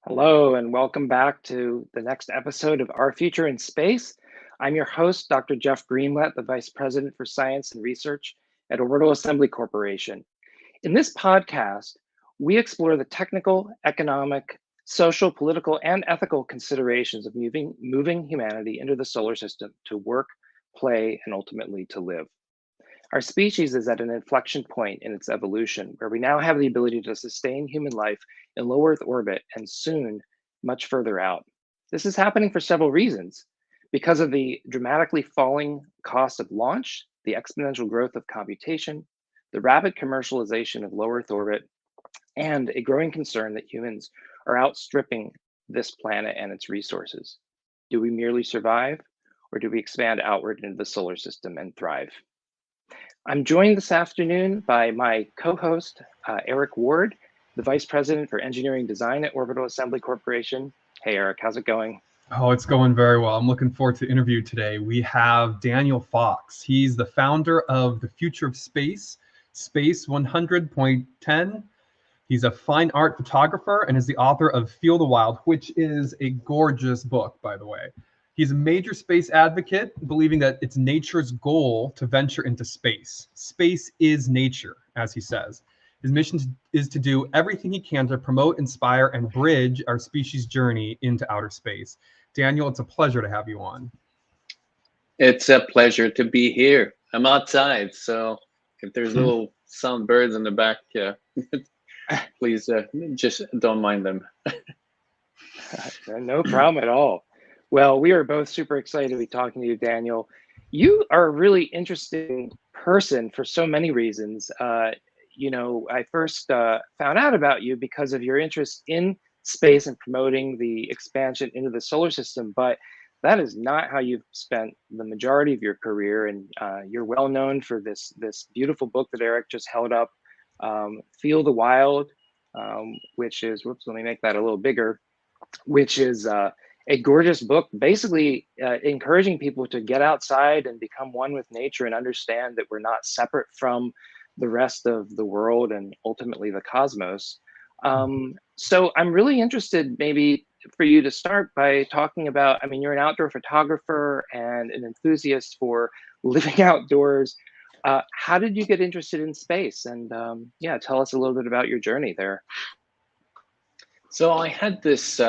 Hello, and welcome back to the next episode of Our Future in Space. I'm your host, Dr. Jeff Greenlet, the Vice President for Science and Research at Orbital Assembly Corporation. In this podcast, we explore the technical, economic, social, political, and ethical considerations of moving humanity into the solar system to work, play, and ultimately to live. Our species is at an inflection point in its evolution where we now have the ability to sustain human life in low Earth orbit and soon much further out. This is happening for several reasons. Because of the dramatically falling cost of launch, the exponential growth of computation, the rapid commercialization of low Earth orbit, and a growing concern that humans are outstripping this planet and its resources. Do we merely survive, or do we expand outward into the solar system and thrive? I'm joined this afternoon by my co-host, Eric Ward, the Vice President for Engineering Design at Orbital Assembly Corporation. Hey, Eric, how's it going? Oh, it's going very well. I'm looking forward to the interview today. We have Daniel Fox. He's the founder of The Future of Space, Space 100.10. He's a fine art photographer and is the author of Feel the Wild, which is a gorgeous book, by the way. He's a major space advocate, believing that it's nature's goal to venture into space. Space is nature, as he says. His mission is to do everything he can to promote, inspire, and bridge our species' journey into outer space. Daniel, it's a pleasure to have you on. It's a pleasure to be here. I'm outside, so if there's little sound birds in the back, please just don't mind them. No problem at all. Well, we are both super excited to be talking to you, Daniel. You are a really interesting person for so many reasons. I first found out about you because of your interest in space and promoting the expansion into the solar system, but that is not how you've spent the majority of your career. And you're well known for this beautiful book that Eric just held up, Feel the Wild, which is, whoops, let me make that a little bigger, which is a gorgeous book, basically encouraging people to get outside and become one with nature and understand that we're not separate from the rest of the world and ultimately the cosmos. So I'm really interested maybe for you to start by talking about, I mean, you're an outdoor photographer and an enthusiast for living outdoors. How did you get interested in space? And yeah, tell us a little bit about your journey there. So I had this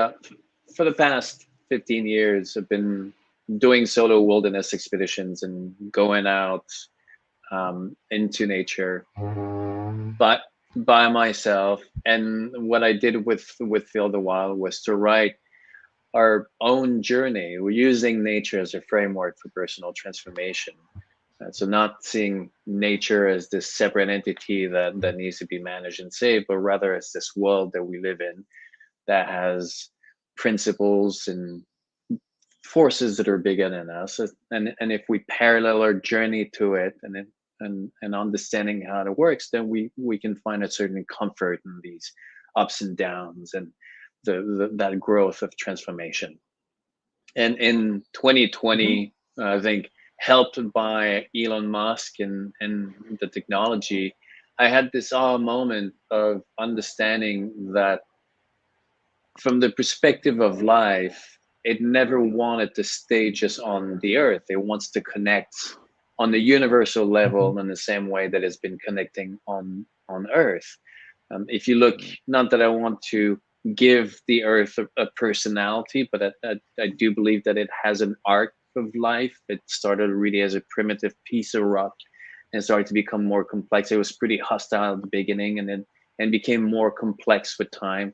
for the past 15 years. I've been doing solo wilderness expeditions and going out into nature, but by myself. And what I did with Feel the Wild was to write our own journey. We're using nature as a framework for personal transformation. So not seeing nature as this separate entity that needs to be managed and saved, but rather as this world that we live in that has principles and forces that are bigger than us. And if we parallel our journey to it and understanding how it works, then we can find a certain comfort in these ups and downs and that growth of transformation. And in 2020, I think helped by Elon Musk and the technology, I had this moment of understanding that from the perspective of life, it never wanted to stay just on the earth. It wants to connect on the universal level in the same way that it's been connecting on earth. If you look, not that I want to give the earth a personality, but I do believe that it has an arc of life. It started really as a primitive piece of rock and started to become more complex. It was pretty hostile at the beginning and became more complex with time.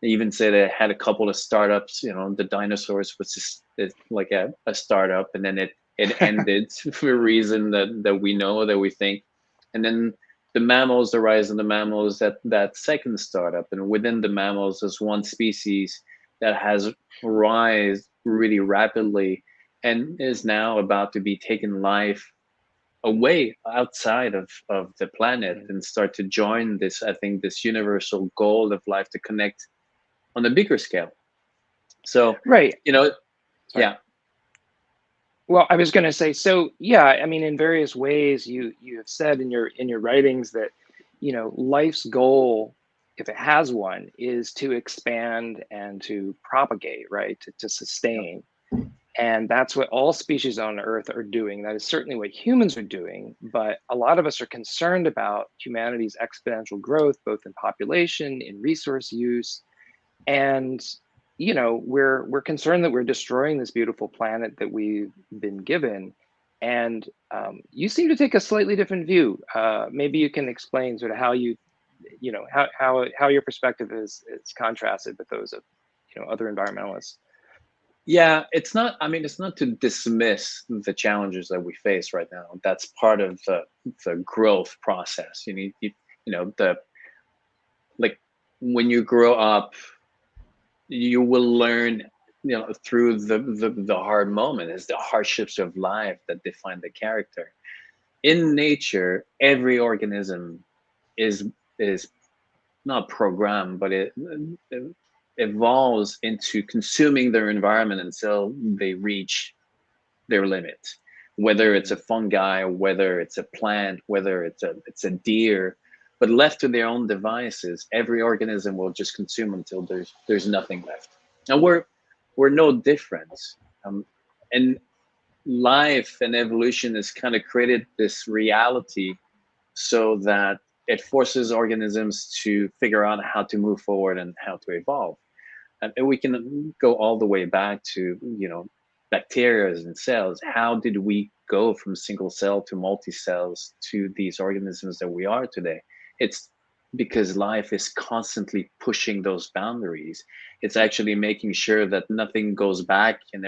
They even said it had a couple of startups. The dinosaurs was just like a startup, and then it ended for a reason that we know, that we think. And then the mammals, the rise of the mammals, that second startup. And within the mammals, there's one species that has rise really rapidly and is now about to be taken life away outside of the planet and start to join this, I think, this universal goal of life to connect on a bigger scale. So, Right. Sorry. Yeah. Well, I was going to say, so yeah, I mean, in various ways, you have said in your writings that, life's goal if it has one, is to expand and to propagate, right? To sustain. And that's what all species on Earth are doing. That is certainly what humans are doing. But a lot of us are concerned about humanity's exponential growth, both in population, in resource use. And, you know, we're concerned that we're destroying this beautiful planet that we've been given. And you seem to take a slightly different view. Maybe you can explain sort of how you know, how your perspective is contrasted with those of, you know, other environmentalists. Yeah, it's not, I mean, it's not to dismiss the challenges that we face right now. That's part of the growth process. You need, you know, like when you grow up, you will learn, you know, through the hard moment. It's the hardships of life that define the character. In nature, every organism is not programmed, but it evolves into consuming their environment until they reach their limit. Whether it's a fungi, whether it's a plant, whether it's a deer, but left to their own devices, every organism will just consume until there's nothing left. And we're no different. And life and evolution has kind of created this reality so that it forces organisms to figure out how to move forward and how to evolve. And we can go all the way back to, you know, bacteria and cells. How did we go from single cell to multi-cells to these organisms that we are today? It's because life is constantly pushing those boundaries. It's actually making sure that nothing goes back, and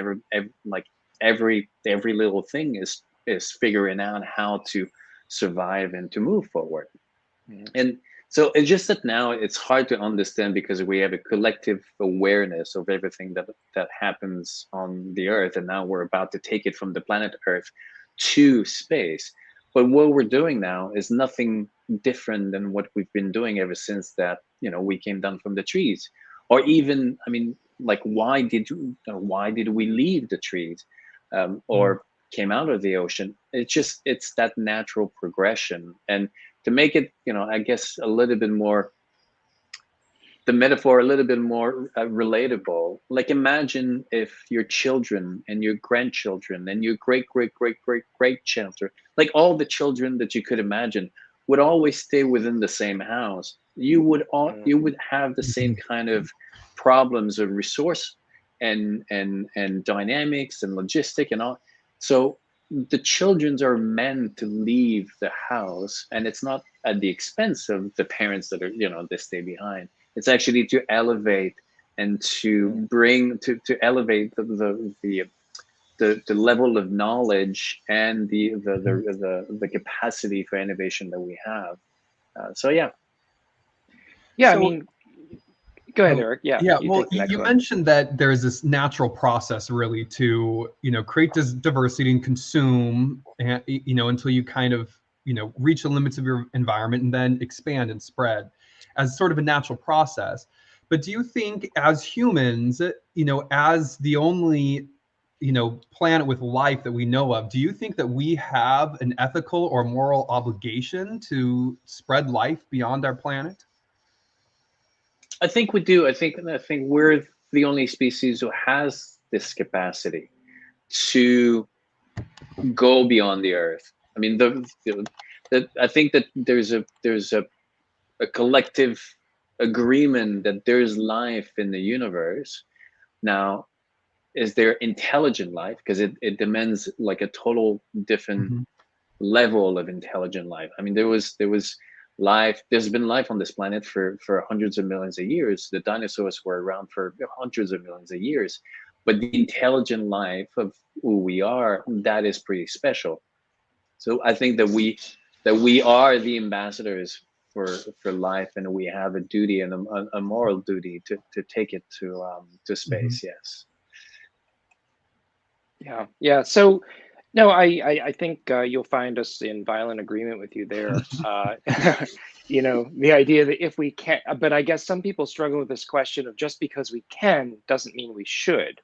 every little thing is figuring out how to survive and to move forward. And so it's just that now it's hard to understand because we have a collective awareness of everything that happens on the Earth, and now we're about to take it from the planet Earth to space. But what we're doing now is nothing different than what we've been doing ever since that, you know, we came down from the trees. Or even, I mean, like, why did we leave the trees, or came out of the ocean? It's that natural progression. And to make it, you know, I guess a little bit more, the metaphor a little bit more relatable. Like, imagine if your children and your grandchildren and your great children, like all the children that you could imagine, would always stay within the same house. You would have the same kind of problems of resource and dynamics and logistic and all. So the children are meant to leave the house, and it's not at the expense of the parents that are, you know, they stay behind. It's actually to elevate and to bring to elevate the level of knowledge and the capacity for innovation that we have. So yeah. Yeah, So, I mean, go ahead, Eric. Yeah. Yeah. Well, take the next you one. mentioned that there's this natural process really to, you know, create this diversity and consume, and, you know, until you kind of, you know, reach the limits of your environment and then expand and spread as sort of a natural process. But do you think as humans, you know, as the only, you know, planet with life that we know of, do you think that we have an ethical or moral obligation to spread life beyond our planet? I think we do. I think we're the only species who has this capacity to go beyond the Earth. I mean, I think that there's a collective agreement that there's life in the universe. Now, is there intelligent life? Because it demands like a total different level of intelligent life. I mean, there was life. There's been life on this planet for hundreds of millions of years. The dinosaurs were around for hundreds of millions of years, but the intelligent life of who we are, that is pretty special. So I think that we are the ambassadors for life, and we have a duty and a moral duty to take it to space. Yes. Yeah. So, no, I think you'll find us in violent agreement with you there. You know, the idea that if we can, but I guess some people struggle with this question of just because we can doesn't mean we should.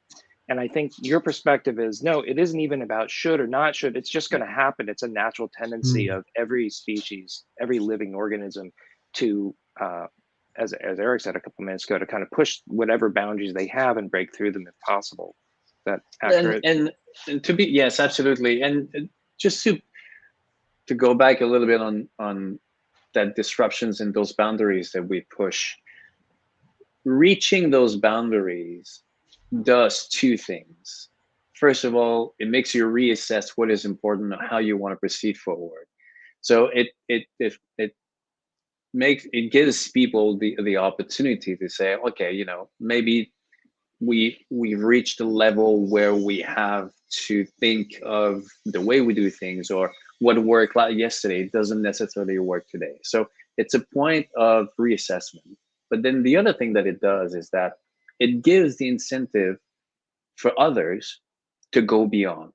And I think your perspective is no, it isn't even about should or not should. It's just going to happen. It's a natural tendency of every species, every living organism to as Eric said a couple minutes ago, to kind of push whatever boundaries they have and break through them if possible. Is that accurate? And to be, yes, absolutely. And just to go back a little bit on that disruptions in those boundaries that we push, reaching those boundaries does two things. First of all, it makes you reassess what is important and how you want to proceed forward. So it gives people the opportunity to say, okay, you know, maybe we've reached a level where we have to think of the way we do things, or what worked yesterday doesn't necessarily work today. So it's a point of reassessment. But then the other thing that it does is that it gives the incentive for others to go beyond.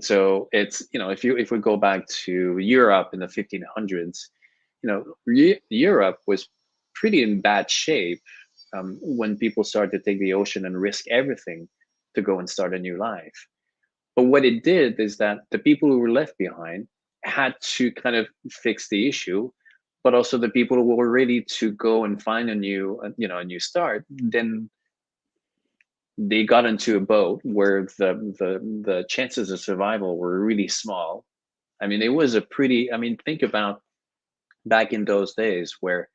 So it's, you know, if we go back to Europe in the 1500s, you know, Europe was pretty in bad shape when people started to take the ocean and risk everything to go and start a new life. But what it did is that the people who were left behind had to kind of fix the issue, but also the people who were ready to go and find a new start, then they got into a boat where the chances of survival were really small. I mean, it was a pretty, I mean, think about back in those days where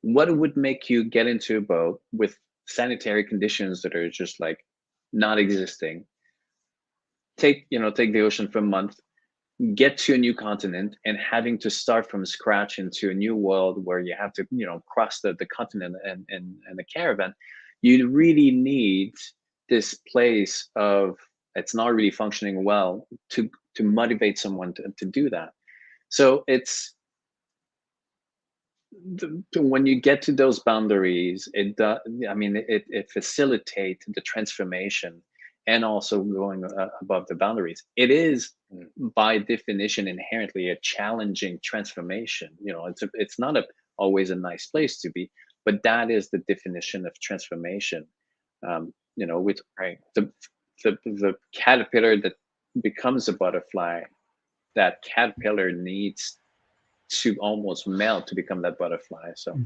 what would make you get into a boat with sanitary conditions that are just like not existing, take the ocean for a month, get to a new continent, and having to start from scratch into a new world where you have to, you know, cross the continent and the caravan. You really need this place of it's not really functioning well to motivate someone to do that. So it's when you get to those boundaries, it facilitates the transformation and also going above the boundaries. It is by definition inherently a challenging transformation. You know, it's not always a nice place to be, but that is the definition of transformation. You know, with the caterpillar that becomes a butterfly, that caterpillar needs to almost melt to become that butterfly. So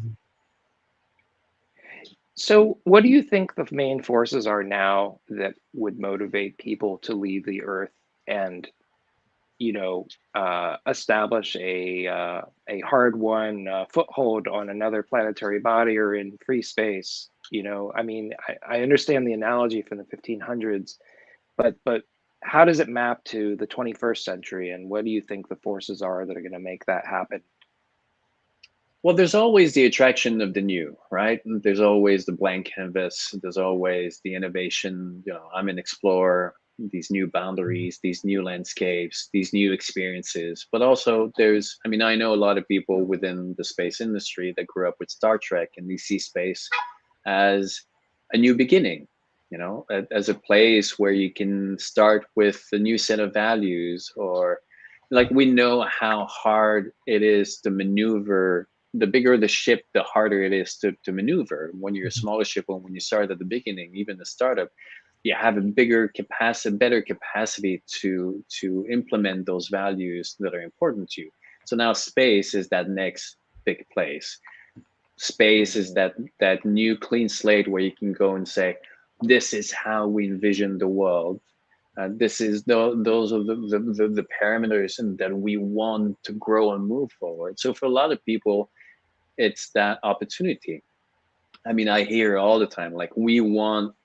So what do you think the main forces are now that would motivate people to leave the Earth and, you know, establish a hard-won foothold on another planetary body or in free space? You know, I mean, I understand the analogy from the 1500s, but how does it map to the 21st century, and what do you think the forces are that are going to make that happen? well, there's always the attraction of the new, right? There's always the blank canvas. There's always the innovation. You know, I'm an explorer, these new boundaries, these new landscapes, these new experiences. But also there's, I mean, I know a lot of people within the space industry that grew up with Star Trek, and they see space as a new beginning, you know, as a place where you can start with a new set of values, or like we know how hard it is to maneuver. The bigger the ship, the harder it is to maneuver. When you're a smaller ship, or when you start at the beginning, even the startup, you have a bigger capacity, better capacity to implement those values that are important to you. So now space is that next big place. Space is that new clean slate where you can go and say, this is how we envision the world. This is those are the parameters and that we want to grow and move forward. So for a lot of people, it's that opportunity. I mean, I hear all the time, like, we want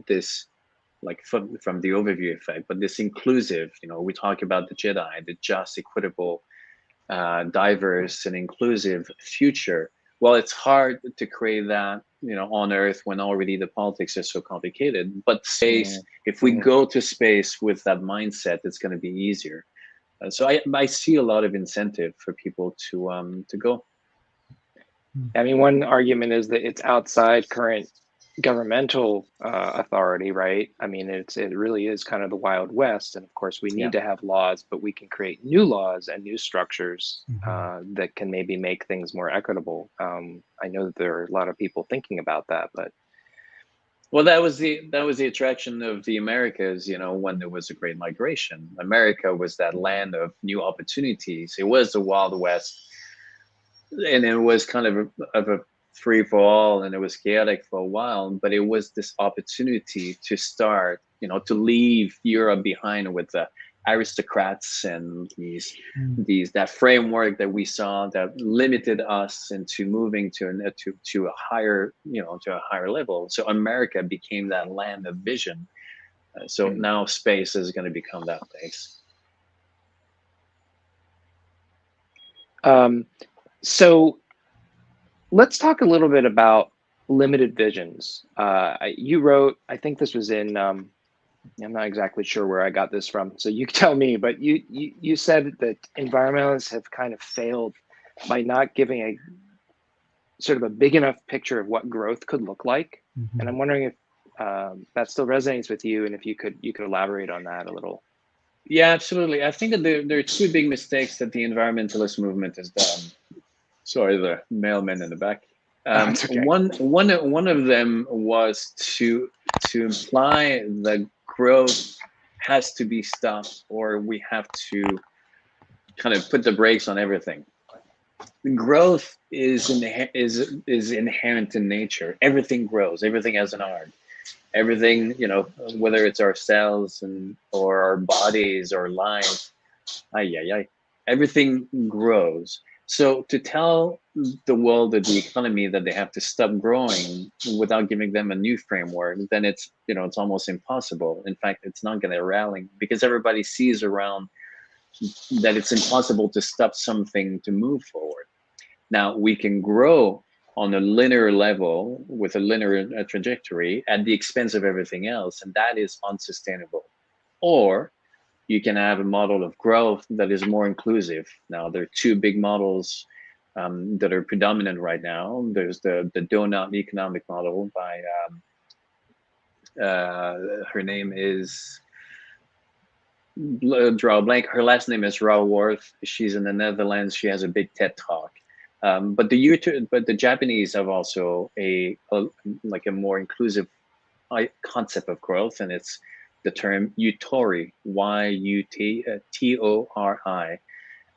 this, like from the overview effect, but this inclusive, you know, we talk about the Jedi, the just, equitable, diverse and inclusive future. Well, it's hard to create that, you know, on Earth when already the politics are so complicated. But space, if we go to space with that mindset, it's going to be easier. So I see a lot of incentive for people to go. I mean, one argument is that it's outside current governmental authority, right? I mean, it really is kind of the Wild West, and of course, we need to have laws, but we can create new laws and new structures that can maybe make things more equitable. I know that there are a lot of people thinking about that, but well, that was the attraction of the Americas. You know, when there was a great migration, America was that land of new opportunities. It was the Wild West. And it was kind of a free for all and it was chaotic for a while, but it was this opportunity to start, to leave Europe behind with the aristocrats and that framework that we saw that limited us into moving to a higher, to a higher level. So America became that land of vision. So now space is going to become that place. So let's talk a little bit about limited visions. You wrote, I think this was in, I'm not exactly sure where I got this from, so you tell me, but you said that environmentalists have kind of failed by not giving a sort of a big enough picture of what growth could look like. And I'm wondering if that still resonates with you, and if you could elaborate on that a little. Yeah, absolutely. I think that there are two big mistakes that the environmentalist movement has done. Sorry, the mailman in the back. Okay. One of them was to imply that growth has to be stopped, or we have to kind of put the brakes on everything. Growth is inherent in nature. Everything grows. Everything has an arc. Everything, whether it's our cells or our bodies or life, everything grows. So to tell the world or the economy that they have to stop growing without giving them a new framework, then it's almost impossible. In fact, it's not going to rally, because everybody sees around that it's impossible to stop something to move forward. Now we can grow on a linear level with a linear trajectory at the expense of everything else, and that is unsustainable. Or you can have a model of growth that is more inclusive. Now, there are two big models that are predominant right now. There's the donut economic model by, her name is, draw a blank. Her last name is Raworth. She's in the Netherlands. She has a big TED talk. But the Japanese have also a more inclusive concept of growth, and it's the term Yutori, Yutori,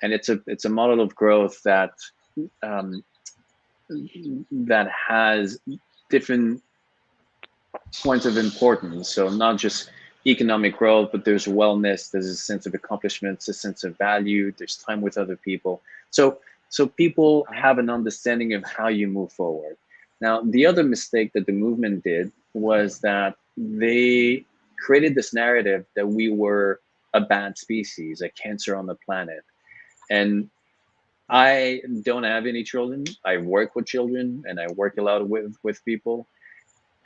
and it's a model of growth that has different points of importance. So not just economic growth, but there's wellness, there's a sense of accomplishments, a sense of value, there's time with other people. So people have an understanding of how you move forward. Now, the other mistake that the movement did was that they created this narrative that we were a bad species, a cancer on the planet. And I don't have any children. I work with children and I work a lot with people.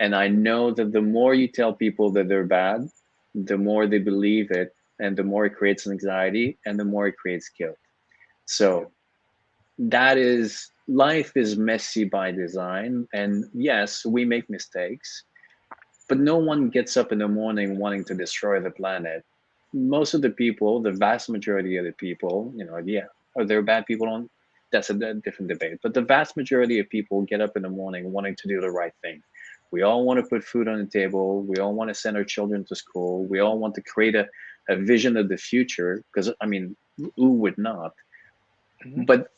And I know that the more you tell people that they're bad, the more they believe it, and the more it creates anxiety, and the more it creates guilt. So life is messy by design. And yes, we make mistakes, but no one gets up in the morning wanting to destroy the planet. Most of the people, the vast majority of the people, are there bad people? That's a different debate. But the vast majority of people get up in the morning wanting to do the right thing. We all want to put food on the table. We all want to send our children to school. We all want to create a vision of the future, because who would not? But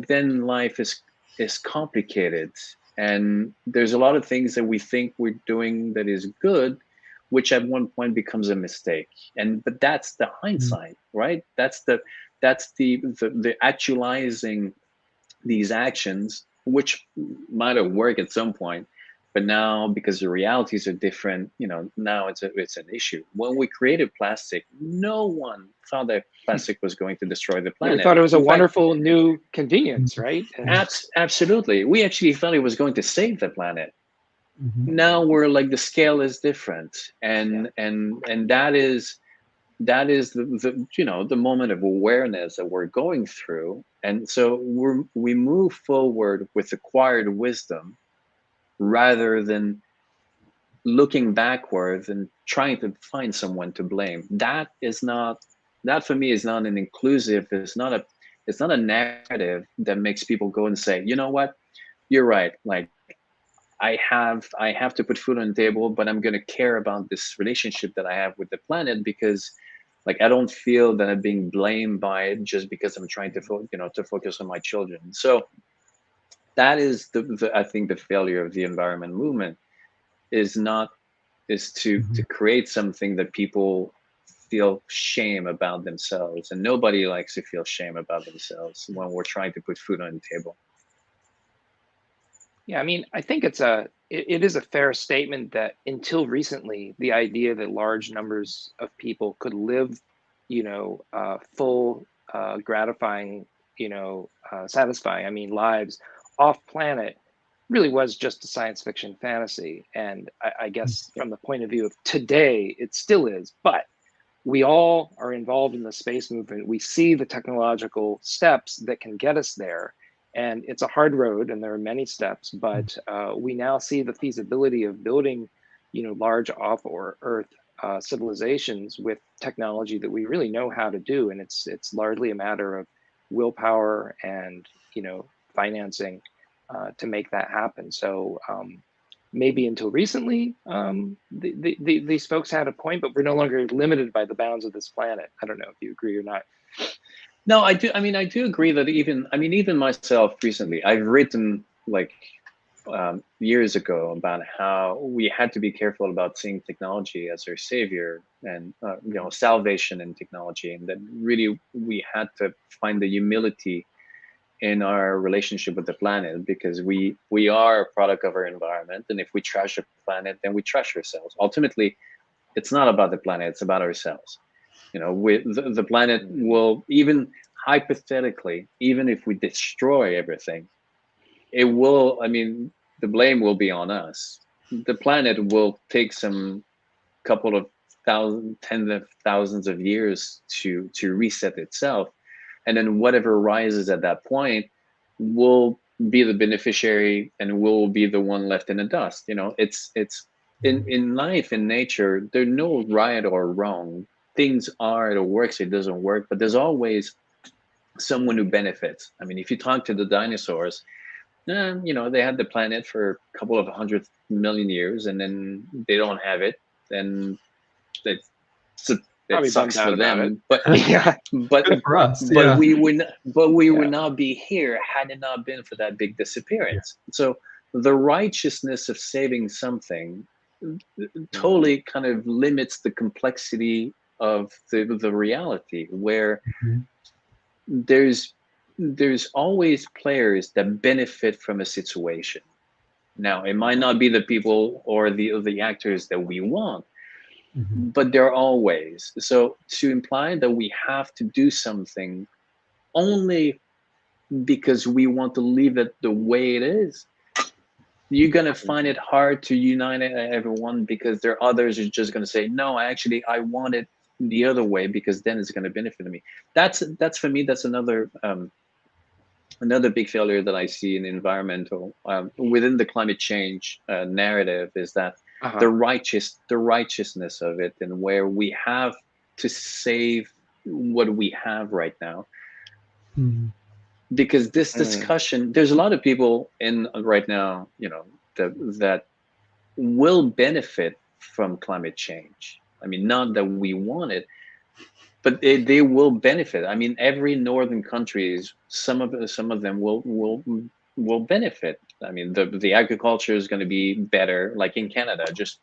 then life is complicated, and there's a lot of things that we think we're doing that is good, which at one point becomes a mistake. But that's the hindsight, right? That's the actualizing these actions, which might have worked at some point, but now because the realities are different, now it's an issue. When we created plastic, no one thought that plastic was going to destrow the planet. We thought it was a wonderful new convenience, right? Absolutely. We actually thought it was going to save the planet. Now we're like, the scale is different, and that is the moment of awareness that we're going through. And so we move forward with acquired wisdom rather than looking backwards and trying to find someone to blame. That for me is not an inclusive, it's not a narrative that makes people go and say, you know what, you're right, like I have to put food on the table, but I'm going to care about this relationship that I have with the planet, because like I don't feel that I'm being blamed by it just because I'm trying to focus on my children. So that is I think the failure of the environment movement is to create something that people feel shame about themselves, and nobody likes to feel shame about themselves when we're trying to put food on the table. Yeah, I mean, I think it is a fair statement that until recently, the idea that large numbers of people could live, full, gratifying, satisfying, I mean, lives off planet really was just a science fiction fantasy. And I guess from the point of view of today, it still is. But we all are involved in the space movement. We see the technological steps that can get us there. And it's a hard road, and there are many steps, but we now see the feasibility of building, large off or Earth civilizations with technology that we really know how to do, and it's largely a matter of willpower and financing to make that happen. So maybe until recently, these folks had a point, but we're no longer limited by the bounds of this planet. I don't know if you agree or not. No, I do. I mean, I do agree that even myself recently, I've written like years ago about how we had to be careful about seeing technology as our savior and salvation in technology, and that really we had to find the humility in our relationship with the planet, because we are a product of our environment, and if we trash the planet, then we trash ourselves. Ultimately, it's not about the planet, it's about ourselves. With the planet will, even hypothetically, even if we destroy everything, it will, I mean, the blame will be on us. The planet will take some couple of tens of thousands of years to reset itself, and then whatever rises at that point will be the beneficiary and will be the one left in the dust. It's in life, in nature, there's no right or wrong. Things are, it works, it doesn't work, but there's always someone who benefits. I mean, if you talk to the dinosaurs, they had the planet for a couple of 100 million years, and then they don't have it, and it sucks for them. But yeah, but for us, but we would not be here had it not been for that big disappearance. So the righteousness of saving something totally kind of limits the complexity of the reality, where there's always players that benefit from a situation. Now, it might not be the people or the actors that we want, but there are always. So to imply that we have to do something only because we want to leave it the way it is, you're going to find it hard to unite everyone, because there are others who are just going to say, no, I want it the other way, because then it's going to benefit me. That's for me, that's another big failure that I see in environmental within the climate change narrative, is that the righteousness of it, and where we have to save what we have right now. Because this discussion, there's a lot of people in right now, that will benefit from climate change. I mean, not that we want it, but they will benefit. I mean, every northern countries, some of them will benefit. I mean, the agriculture is going to be better, like in Canada. Just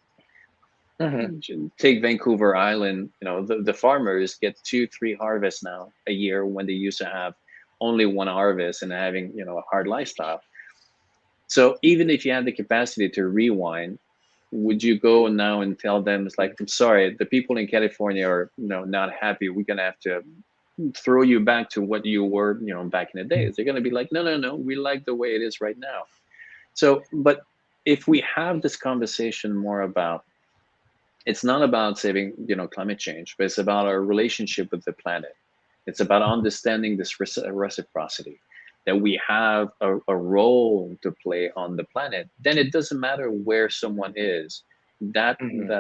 take Vancouver Island. The farmers get 2-3 harvests now a year, when they used to have only one harvest and having a hard lifestyle. So even if you have the capacity to rewind, would you go now and tell them, it's like, I'm sorry, the people in California are not happy, we're gonna have to throw you back to what you were back in the days? They're gonna be like, no, we like the way it is right now. So, but if we have this conversation more about, it's not about saving climate change, but it's about our relationship with the planet. It's about understanding this reciprocity, that we have a role to play on the planet. Then it doesn't matter where someone is. That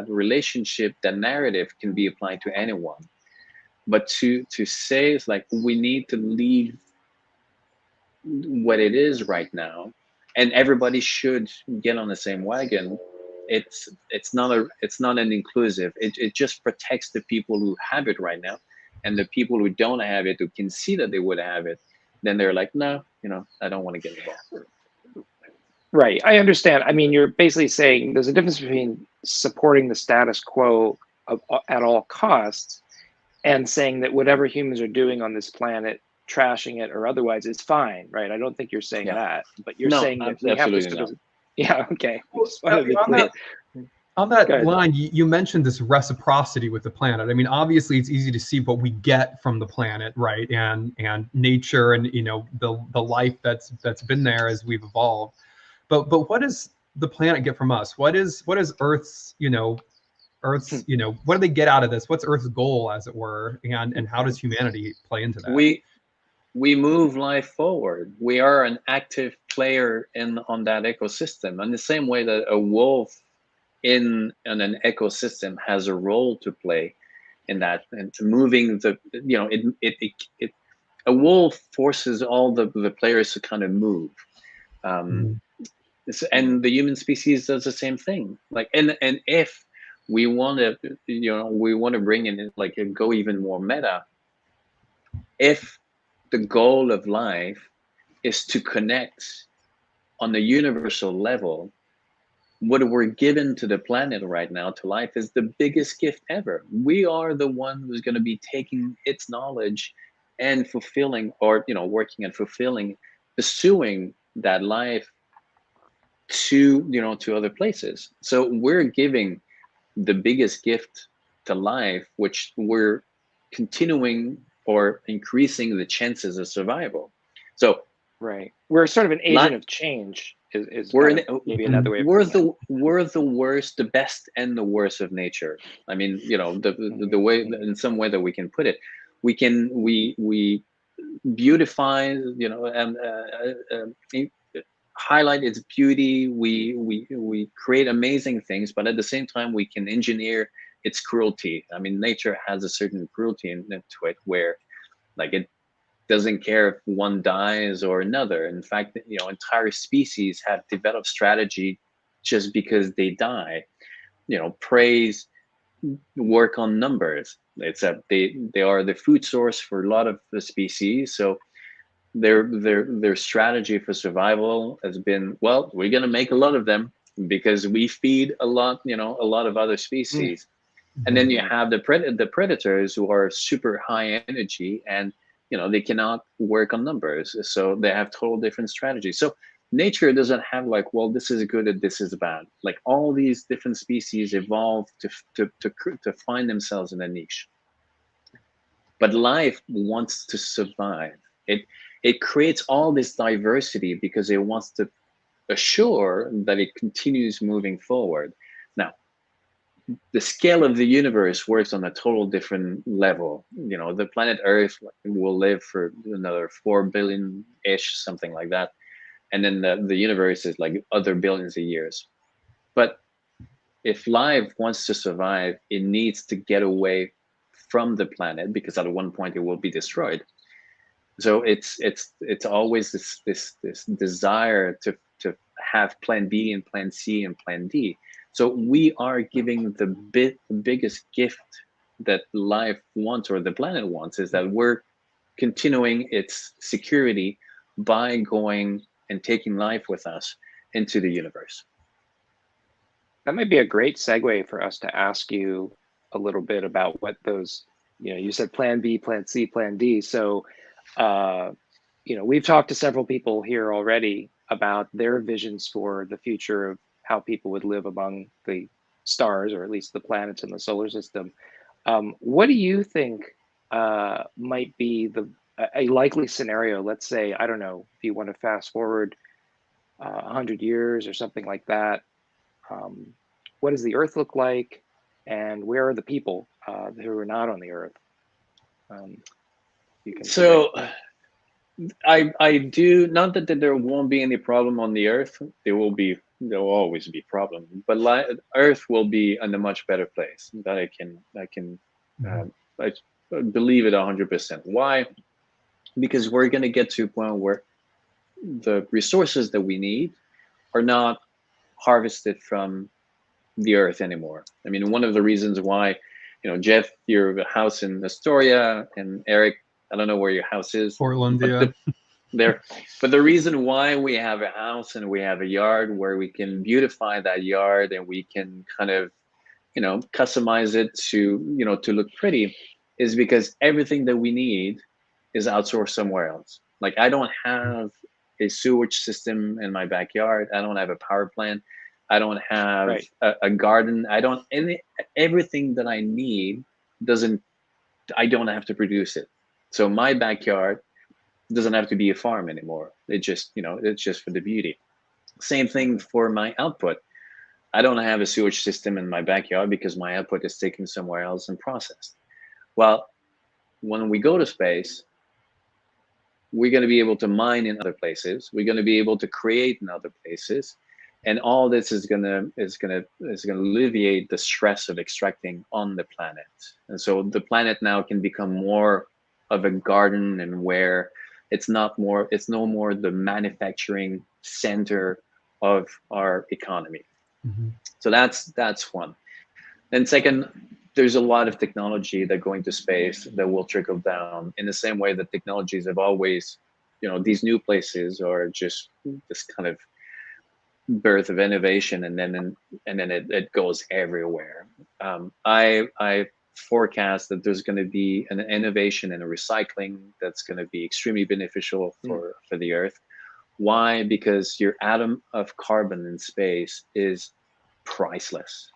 relationship, that narrative can be applied to anyone. But to say, it's like, we need to leave what it is right now, and everybody should get on the same wagon. It's not an inclusive. It just protects the people who have it right now, and the people who don't have it, who can see that they would have it, then they're like, no, I don't want to get involved. Right. I understand. I mean, you're basically saying there's a difference between supporting the status quo at all costs and saying that whatever humans are doing on this planet, trashing it or otherwise, is fine, right? I don't think you're saying Yeah. that, but you're No, saying that we have to absolutely sort not. of, yeah, okay. I Well, just want to be on clear. on Go that ahead. line, you mentioned this reciprocity with the planet. I mean, obviously, it's easy to see what we get from the planet, right? And nature, and the life that's been there as we've evolved. But what does the planet get from us? What is Earth's what do they get out of this? What's Earth's goal, as it were? And how does humanity play into that? We move life forward. We are an active player on that ecosystem, in the same way that a wolf in an ecosystem has a role to play in that, and to moving the a wolf forces all the players to kind of move. And the human species does the same thing. Like, and if we want to, we want to bring in, like, go even more meta. If the goal of life is to connect on a universal level, what we're given to the planet right now, to life, is the biggest gift ever. We are the one who's going to be taking its knowledge and fulfilling, or working and fulfilling, pursuing that life to other places. So we're giving the biggest gift to life, which we're continuing or increasing the chances of survival. So right, we're sort of an agent of change. We're maybe another way of we're the worst, the best, and the worst of nature. I mean, the way, in some way that we can put it, we beautify, and highlight its beauty. We create amazing things, but at the same time, we can engineer its cruelty. I mean, nature has a certain cruelty into it, where, like, it doesn't care if one dies or another. In fact, entire species have developed strategy just because they die. Preys work on numbers. They are the food source for a lot of the species. So their strategy for survival has been, well, we're gonna make a lot of them because we feed a lot of other species. And then you have the predators, who are super high energy, and they cannot work on numbers, so they have total different strategies. So nature doesn't have, like, well, this is good and this is bad. Like, all these different species evolve to find themselves in a niche. But life wants to survive. It creates all this diversity because it wants to assure that it continues moving forward. Now, the scale of the universe works on a total different level. The planet Earth will live for another 4 billion-ish, something like that. And then the universe is like other billions of years. But if life wants to survive, it needs to get away from the planet, because at one point it will be destroyed. So it's always this desire to have plan B and plan C and plan D. So we are giving the biggest gift that life wants, or the planet wants, is that we're continuing its security by going and taking life with us into the universe. That might be a great segue for us to ask you a little bit about what those, you said plan B, plan C, plan D. So, we've talked to several people here already about their visions for the future of how people would live among the stars, or at least the planets in the solar system. What do you think might be a likely scenario? Let's say, I don't know, if you want to fast forward 100 years or something like that. What does the Earth look like, and where are the people who are not on the Earth? So I do not that there won't be any problem on the Earth. There will always be problem, but Earth will be in a much better place. That I believe it 100%. Why? Because we're going to get to a point where the resources that we need are not harvested from the Earth anymore. I mean, one of the reasons why, Jeff, your house in Astoria, and Eric, I don't know where your house is. Portland, yeah. there. But the reason why we have a house and we have a yard where we can beautify that yard and we can kind of, customize it to, to look pretty, is because everything that we need is outsourced somewhere else. Like, I don't have a sewage system in my backyard. I don't have a power plant. I don't have Right. a garden. I don't everything that I need doesn't. I don't have to produce it. So my backyard doesn't have to be a farm anymore. It just, it's just for the beauty. Same thing for my output. I don't have a sewage system in my backyard because my output is taken somewhere else and processed. Well, when we go to space, we're going to be able to mine in other places. We're going to be able to create in other places, and all this is going to alleviate the stress of extracting on the planet. And so the planet now can become more of a garden, and where it's no more the manufacturing center of our economy. Mm-hmm. So that's one. And second, there's a lot of technology that going to space that will trickle down in the same way that technologies have always, these new places are just this kind of birth of innovation, and then it goes everywhere. I forecast that there's going to be an innovation in a recycling that's going to be extremely beneficial for the Earth. Why? Because your atom of carbon in space is priceless.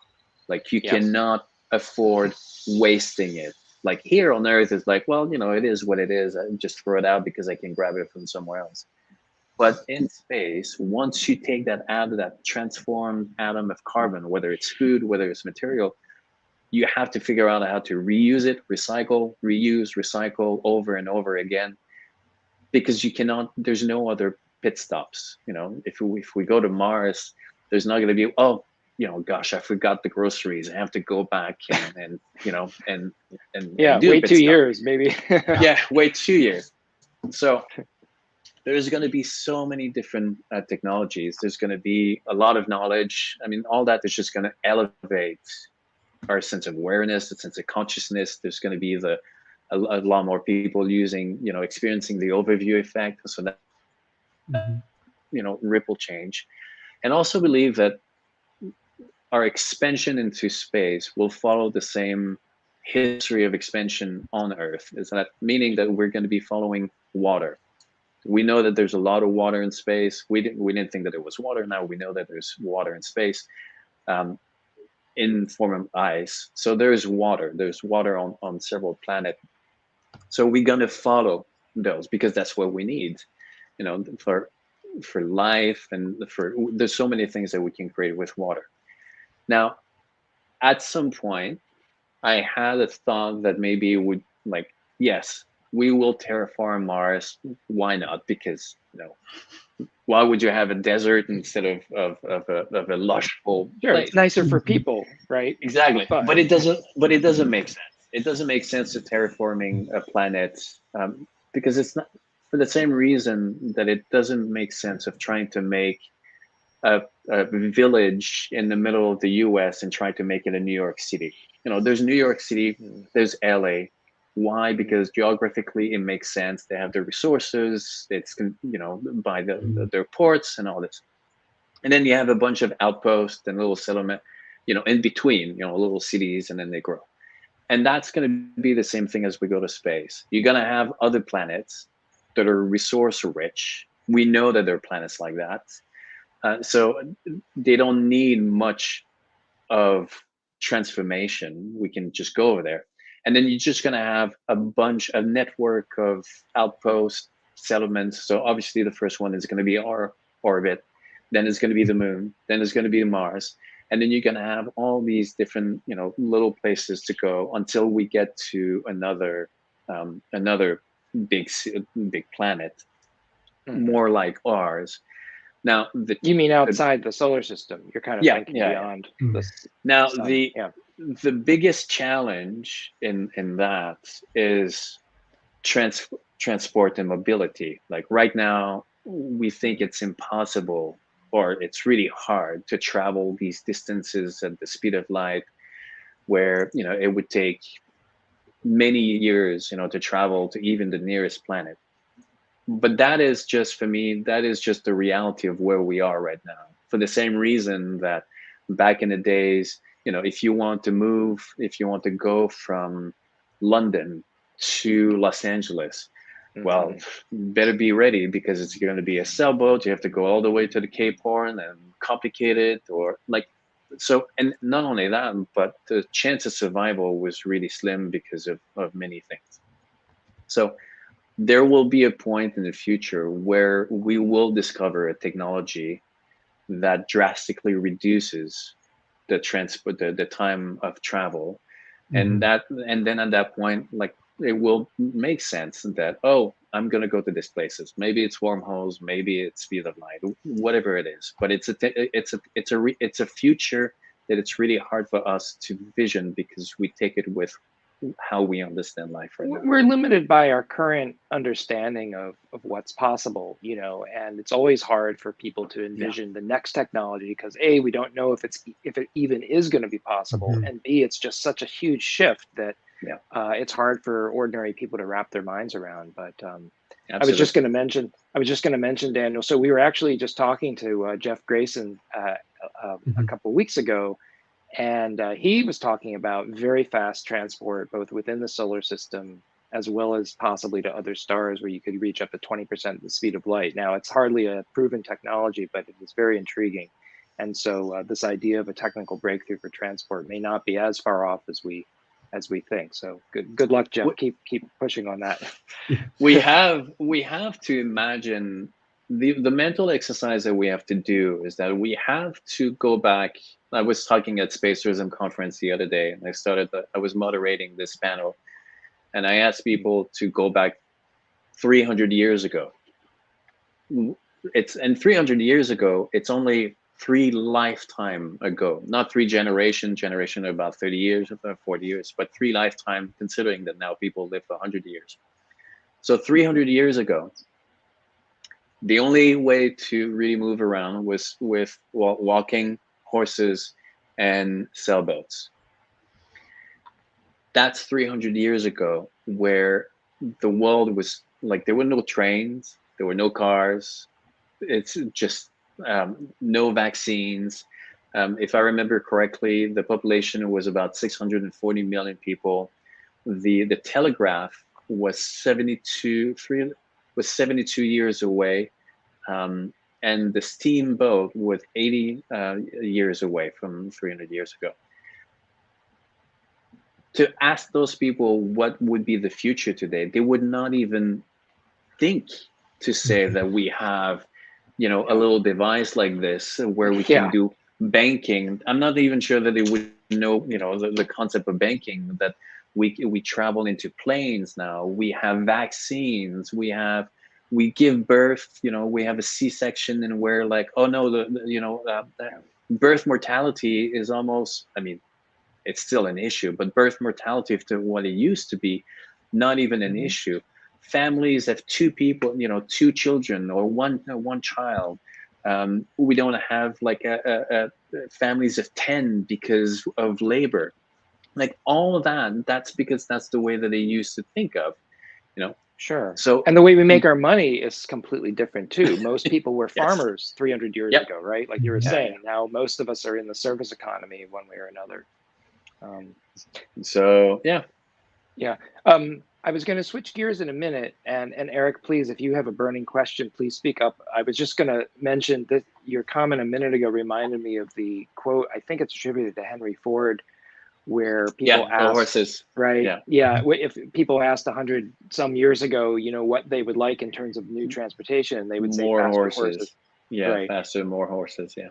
Like, you cannot afford wasting it. Like, here on Earth, it's like, well, it is what it is. I just throw it out because I can grab it from somewhere else. But in space, once you take that out of that transformed atom of carbon, whether it's food, whether it's material, you have to figure out how to reuse it, recycle, reuse, recycle over and over again, because you cannot. There's no other pit stops. If we go to Mars, there's not going to be, gosh, I forgot the groceries. I have to go back and do wait pit 2 stop. years maybe. Yeah, wait 2 years. So there's going to be so many different technologies. There's going to be a lot of knowledge. I mean, all that is just going to elevate our sense of awareness, the sense of consciousness. There's going to be a lot more people using, experiencing the overview effect. So that, ripple change. And also believe that our expansion into space will follow the same history of expansion on Earth. Is that meaning that we're going to be following water? We know that there's a lot of water in space. We didn't think that there was water. Now we know that there's water in space, in form of ice. So there's water. There's water on several planets. So we're going to follow those because that's what we need, for life, and there's so many things that we can create with water. Now, at some point, I had a thought that maybe it would, like, yes, we will terraform Mars. Why not? Because, why would you have a desert instead of a lush full Sure, place? it's nicer for people, right? Exactly, but it doesn't make sense. It doesn't make sense to terraforming a planet, because it's not, for the same reason that it doesn't make sense of trying to make a village in the middle of the US and try to make it a New York City. There's New York City, there's LA. Why? Because geographically it makes sense. They have the resources. It's, by their ports and all this. And then you have a bunch of outposts and little settlement, in between, little cities, and then they grow. And that's going to be the same thing as we go to space. You're going to have other planets that are resource rich. We know that there are planets like that. So they don't need much of transformation. We can just go over there. And then you're just going to have a network of outpost settlements. So obviously the first one is going to be our orbit. Then it's going to be the moon. Then it's going to be Mars. And then you're going to have all these different, little places to go until we get to another big planet, more like ours. Now, you mean outside the solar system? You're kind of thinking beyond this. Now, sun. the biggest challenge in that is transport and mobility. Like, right now, we think it's impossible, or it's really hard to travel these distances at the speed of light, where it would take many years to travel to even the nearest planet. but that is just, for me, that is just the reality of where we are right now. For the same reason that back in the days, if you want to move, if you want to go from London to Los Angeles, well, better be ready, because it's going to be a sailboat. You have to go all the way to the Cape Horn and complicated, or like, so, and not only that, but the chance of survival was really slim because of many things. So there will be a point in the future where we will discover a technology that drastically reduces the transport, the time of travel, and then at that point, like, it will make sense that, oh, I'm gonna go to these places. Maybe it's wormholes, maybe it's speed of light, whatever it is. But it's a future that it's really hard for us to vision, because we take it with how we understand life right now. We're limited by our current understanding of what's possible, and it's always hard for people to envision the next technology, because A, we don't know if it even is going to be possible, and B, it's just such a huge shift that it's hard for ordinary people to wrap their minds around. But I was just going to mention, Daniel. So we were actually just talking to Jeff Grayson a couple of weeks ago. And he was talking about very fast transport, both within the solar system, as well as possibly to other stars, where you could reach up to 20% the speed of light. Now, it's hardly a proven technology, but it is very intriguing. And so this idea of a technical breakthrough for transport may not be as far off as we think. So good luck, Jeff. Keep pushing on that. We have to imagine the mental exercise that we have to do is that we have to go back. I was talking at Space Tourism Conference the other day, and I was moderating this panel, and I asked people to go back 300 years ago. And 300 years ago, it's only 3 lifetime ago, not 3 generation about 30 years or 40 years, but 3 lifetime, considering that now people live 100 years. So 300 years ago, the only way to really move around was with walking, horses, and sailboats. That's 300 years ago, where the world was like, there were no trains, there were no cars, it's just no vaccines. If I remember correctly, the population was about 640 million people. The telegraph was 72 years away, and the steamboat was 80 years away from 300 years ago. To ask those people what would be the future today, they would not even think to say that we have, a little device like this where we can do banking. I'm not even sure that they would know, the concept of banking, that we travel into planes now. We have vaccines. We give birth. We have a C-section, and we're like, oh no, the birth mortality is almost. I mean, it's still an issue, but birth mortality to what it used to be, not even an issue. Families have 2 people, 2 children or one child. We don't have like families of 10 because of labor. Like all of that, that's because that's the way that they used to think of, Sure. So, and the way we make our money is completely different too. Most people were farmers 300 years ago, right? Like you were saying, now most of us are in the service economy one way or another. I was going to switch gears in a minute, and Eric, please, if you have a burning question, please speak up. I was just going to mention that your comment a minute ago reminded me of the quote, I think it's attributed to Henry Ford, where people asked, horses, right? If people asked 100 some years ago, what they would like in terms of new transportation, they would say more faster horses. Yeah, right. Faster, more horses. Yeah.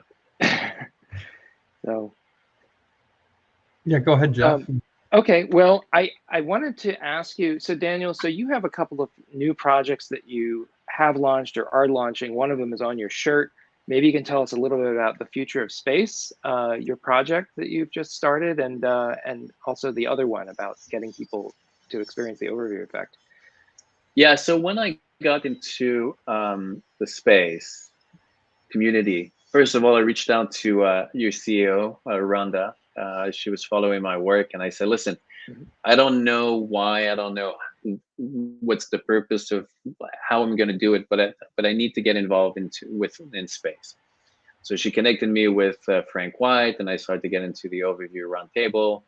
So. Yeah, go ahead, Jeff. Okay, well, I wanted to ask you, so Daniel, so you have a couple of new projects that you have launched or are launching. One of them is on your shirt. Maybe you can tell us a little bit about the future of space, your project that you've just started, and also the other one about getting people to experience the overview effect. Yeah, so when I got into the space community, first of all, I reached out to your CEO, Rhonda. She was following my work, and I said, listen, I don't know why, I don't know what's the purpose of how I'm going to do it, but I need to get involved in space. So she connected me with Frank White, and I started to get into the overview roundtable,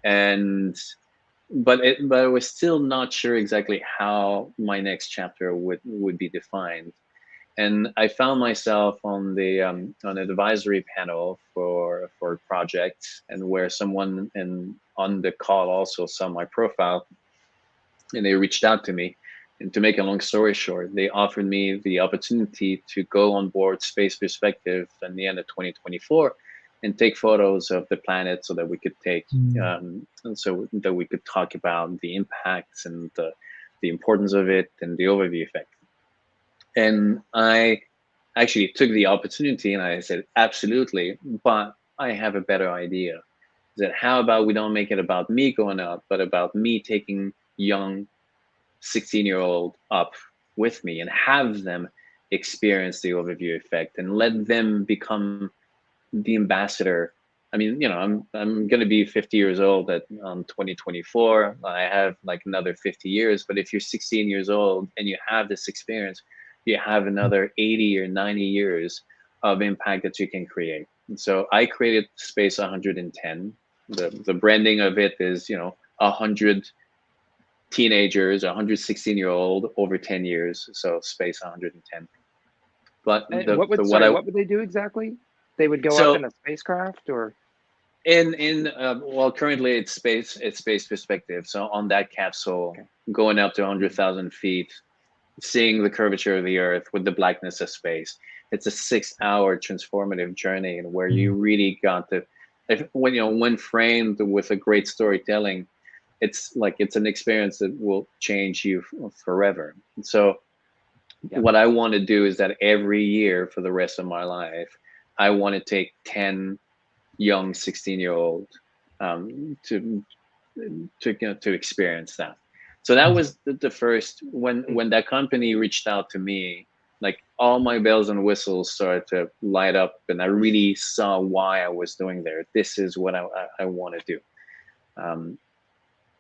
and but I was still not sure exactly how my next chapter would be defined. And I found myself on an advisory panel for a project, and where someone on the call also saw my profile, and they reached out to me. And to make a long story short, they offered me the opportunity to go on board Space Perspective in the end of 2024 and take photos of the planet, so that we could and so that we could talk about the impacts and the importance of it and the overview effect. And I actually took the opportunity and I said, absolutely, but I have a better idea. That how about we don't make it about me going out, but about me taking young 16-year-old up with me and have them experience the overview effect and let them become the ambassador. I mean, I'm going to be 50 years old on 2024. I have like another 50 years, but if you're 16 years old and you have this experience, you have another 80 or 90 years of impact that you can create. And so I created Space 110. The branding of it is, 100 teenagers, 116-year-old over 10 years. So Space 110. But what would they do exactly? They would go up in a spacecraft, or well, currently it's space perspective. So on that capsule, going up to 100,000 feet, seeing the curvature of the Earth with the blackness of space. It's a 6-hour transformative journey, and where you really got to, when framed with a great storytelling, it's an experience that will change you forever. And so what I want to do is that every year for the rest of my life, I want to take 10 young 16-year-old to experience that. So that was the first, when that company reached out to me, like all my bells and whistles started to light up, and I really saw why I was doing there. This is what I want to do.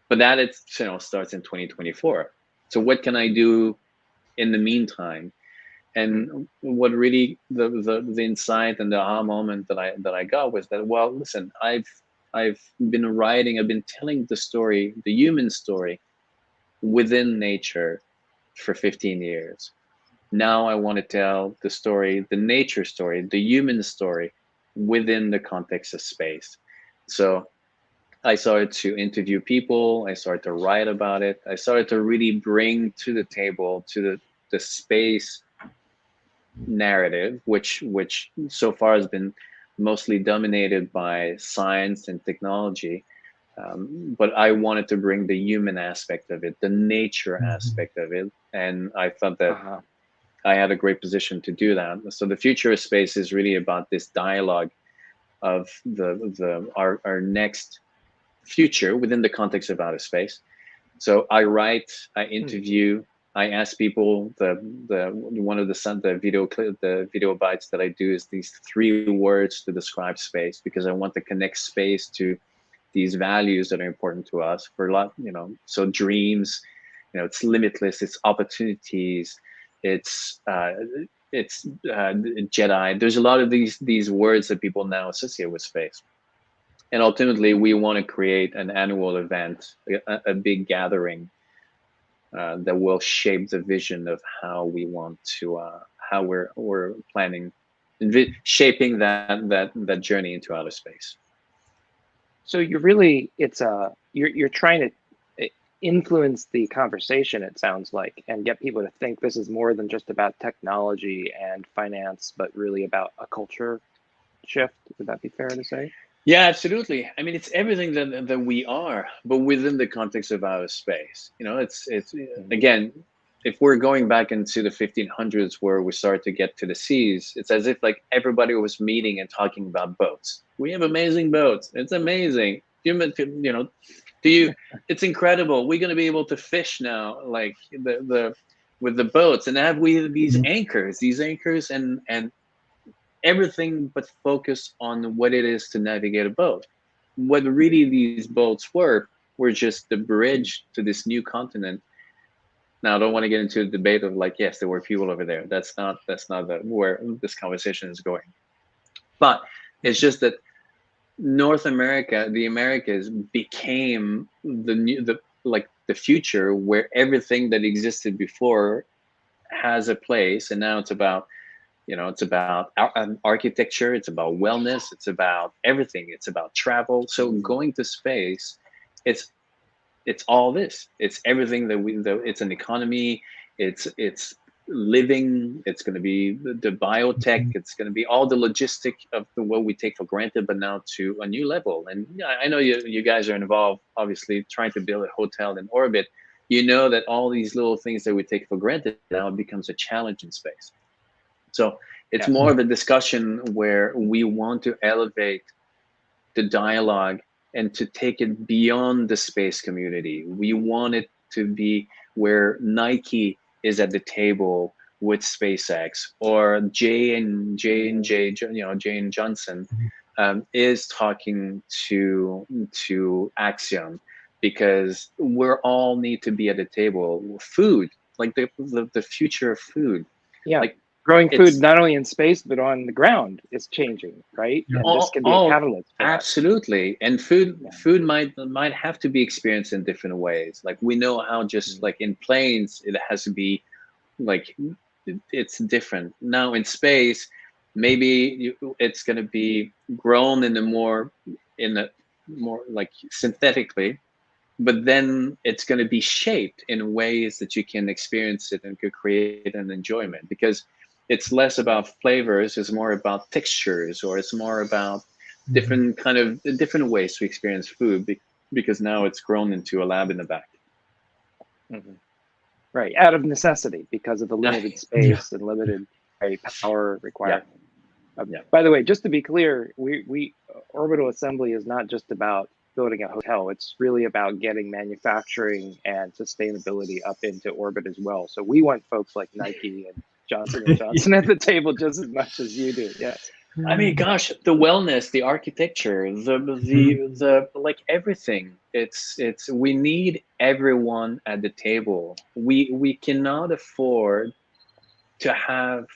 But that starts in 2024. So what can I do in the meantime? And what really the insight and the aha moment that I got was that, well, listen, I've been telling the story, the human story, within nature for 15 years. Now I want to tell the story, the nature story, the human story, within the context of space. So I started to interview people. I started to write about it. I started to really bring to the table, to the space narrative, which so far has been mostly dominated by science and technology. But I wanted to bring the human aspect of it, the nature aspect of it. And I thought that I had a great position to do that. So the future of space is really about this dialogue of our next future within the context of outer space. So I write, I interview, I ask people. One of the video bites that I do is these 3 words to describe space, because I want to connect space to these values that are important to us for a lot. So dreams, it's limitless, it's opportunities, it's Jedi. There's a lot of these words that people now associate with space. And ultimately, we want to create an annual event, a big gathering that will shape the vision of how we want to, how we're planning, shaping that journey into outer space. So you're trying to influence the conversation, it sounds like, and get people to think this is more than just about technology and finance, but really about a culture shift. Would that be fair to say? Yeah, absolutely. I mean, it's everything that we are, but within the context of outer space. It's again, if we're going back into the 1500s where we started to get to the seas, it's as if like everybody was meeting and talking about boats. We have amazing boats. It's amazing. It's incredible. We're going to be able to fish now, like with the boats, and have these anchors and everything but focus on what it is to navigate a boat. What really these boats were just the bridge to this new continent Now, I don't want to get into the debate of like, yes, there were people over there. That's not where this conversation is going. But it's just that North America, the Americas, became the future where everything that existed before has a place, and now it's about it's about architecture, it's about wellness, it's about everything, it's about travel. So going to space, it's all this. It's everything it's an economy. It's living. It's going to be the biotech. It's going to be all the logistic of what we take for granted, but now to a new level. And I know you guys are involved, obviously, trying to build a hotel in orbit. You know that all these little things that we take for granted now becomes a challenge in space. So it's more of a discussion where we want to elevate the dialogue and to take it beyond the space community. We want it to be where Nike is at the table with SpaceX, or Jane Johnson is talking to Axiom, because we're all need to be at the table. Food, like the future of food. Yeah. Like, growing food not only in space but on the ground is changing, right? Yeah. And this can be a catalyst for absolutely. And food might have to be experienced in different ways. Like, we know how just like in planes it has to be like, it's different. Now in space, maybe it's going to be grown in a more like synthetically, but then it's going to be shaped in ways that you can experience it and could create an enjoyment, because it's less about flavors, it's more about textures, or it's more about different ways to experience food, because now it's grown into a lab in the back. Right, out of necessity, because of the limited space and limited power required. By the way, just to be clear, we Orbital Assembly is not just about building a hotel. It's really about getting manufacturing and sustainability up into orbit as well. So we want folks like Nike and Johnson & Johnson at the table just as much as you do. Yes. I mean, gosh, the wellness, the architecture, the like everything. It's we need everyone at the table. We cannot afford to have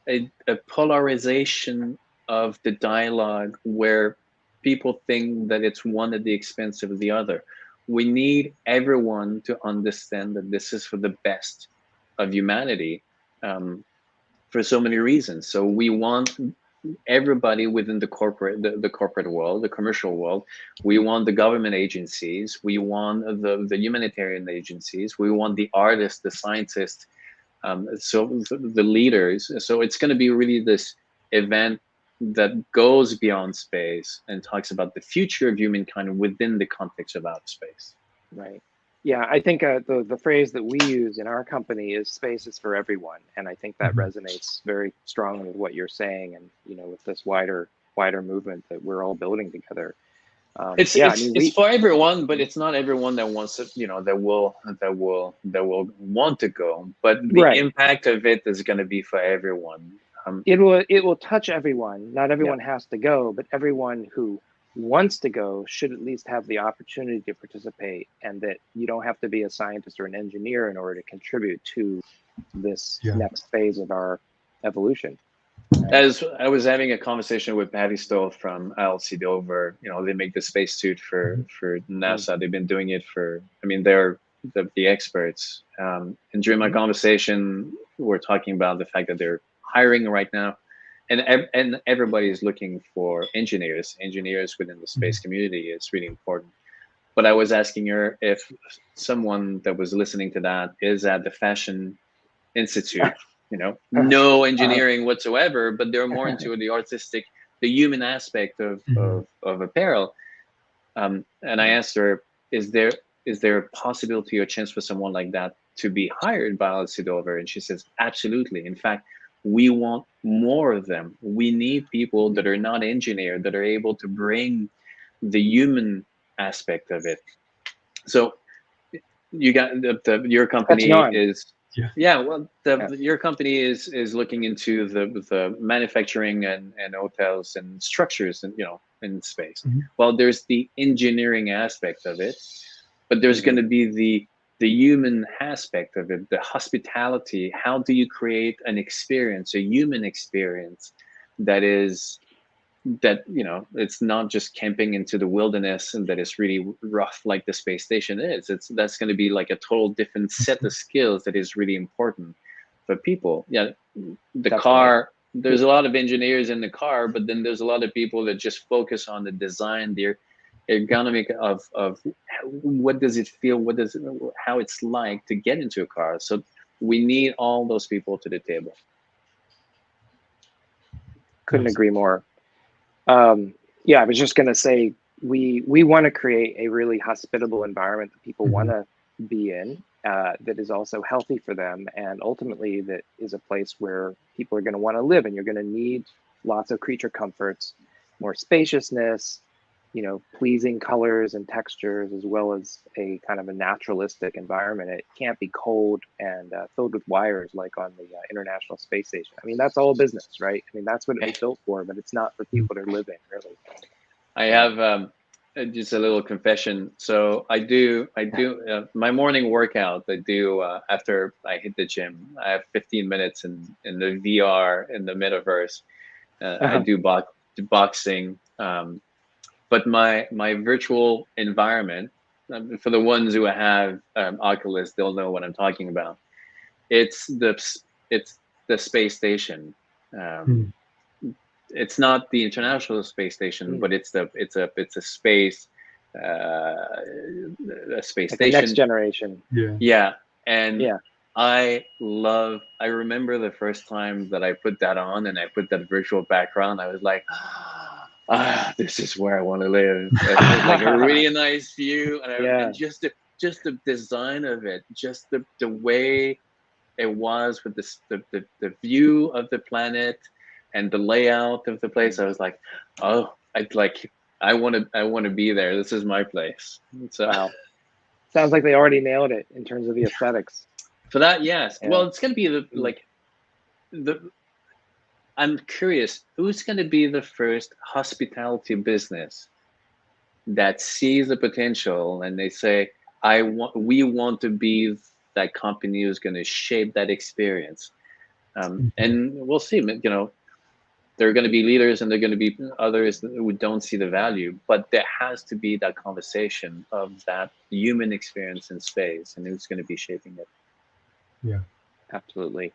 a polarization of the dialogue where people think that it's one at the expense of the other. We need everyone to understand that this is for the best of humanity, for so many reasons. So we want everybody within the corporate world, the commercial world. We want the government agencies. We want the humanitarian agencies. We want the artists, the scientists, so the leaders. So it's going to be really this event that goes beyond space and talks about the future of humankind within the context of outer space. Right. Yeah, I think the phrase that we use in our company is "space is for everyone," and I think that resonates very strongly with what you're saying, and with this wider movement that we're all building together. It's for everyone, but it's not everyone that wants it. That will want to go, but the impact of it is going to be for everyone. It will touch everyone. Not everyone has to go, but everyone who wants to go should at least have the opportunity to participate, and that you don't have to be a scientist or an engineer in order to contribute to this next phase of our evolution. Right? As I was having a conversation with Patty Stoll from ILC Dover, they make the spacesuit for NASA. They've been doing it they're the experts. And during my conversation, we're talking about the fact that they're hiring right now. And everybody is looking for engineers within the space community. Is really important. But I was asking her if someone that was listening to that is at the Fashion Institute, no engineering whatsoever, but they're more into the artistic, the human aspect of apparel. And I asked her, is there a possibility or chance for someone like that to be hired by ILC Dover? And she says, absolutely. In fact, we want more of them. We need people that are not engineered, that are able to bring the human aspect of it. So you got your company is your company is looking into the manufacturing and hotels and structures and in space. Well, there's the engineering aspect of it, but there's going to be the the human aspect of it, the hospitality. How do you create an experience, a human experience that is, that, you know, it's not just camping into the wilderness and that is really rough like the space station is. That's going to be like a total different set of skills that is really important for people. Yeah, the Definitely. car, there's a lot of engineers in the car, but then there's a lot of people that just focus on the design, the ergonomic of what does it feel, what does it, how it's like to get into a car. So we need all those people to the table. Couldn't agree more. Yeah, I was just going to say, we want to create a really hospitable environment that people want to be in, that is also healthy for them, and ultimately that is a place where people are going to want to live, and you're going to need lots of creature comforts, more spaciousness, you know, pleasing colors and textures, as well as a kind of a naturalistic environment. It can't be cold and filled with wires like on the International Space Station. I mean, that's all business, right? I mean, that's what it was built for, but it's not for people to live in, really. I have just a little confession. So I do my morning workout. I do after I hit the gym. I have 15 minutes in the VR, in the metaverse. I do boxing. But my virtual environment, for the ones who have Oculus, they'll know what I'm talking about. It's the space station. It's not the International Space Station, but it's a space Like station. the next generation. Yeah, and Yeah. I remember the first time that I put that on and I put that virtual background. I was like, this is where I want to live. It was like a really nice view, and just the design of it, just the way it was with the view of the planet and the layout of the place. I was like, oh, I want to be there. This is my place. So, wow. Sounds like they already nailed it in terms of the aesthetics. For that, yes. Yeah. Well, it's going to be I'm curious, who's going to be the first hospitality business that sees the potential and they say, we want to be that company who's going to shape that experience. And we'll see, you know, there are going to be leaders and there are going to be others who don't see the value, but there has to be that conversation of that human experience in space and who's going to be shaping it. Yeah, absolutely.